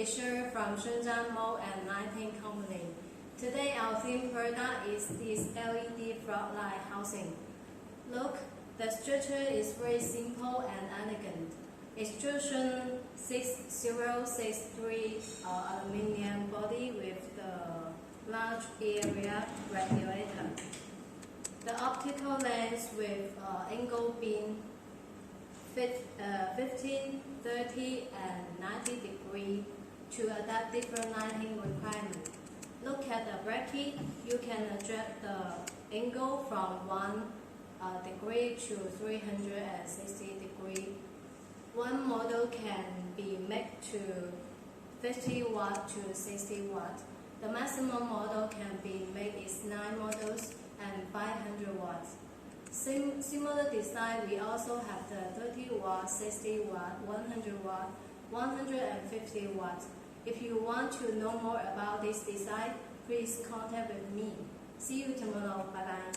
is Shunzhan from Shunzhan Mold and Lighting Company. Today our theme product is this LED floodlight housing. Look, the structure is very simple and elegant. Extrusion 6063 aluminum body with the large area radiator. The optical lens with angle beam 15, 30 and 90 degrees to adapt different lighting requirements. Look at the bracket, you can adjust the angle from 1 degree to 360 degrees. One model can be made to 50 watt to 60 watt. The maximum model can be made is 9 models and 500 watts. Similar design, we also have the 30 watt, 60 watt, 100 watt, 150 watts. If you want to know more about this design, please contact with me. See you tomorrow. Bye bye.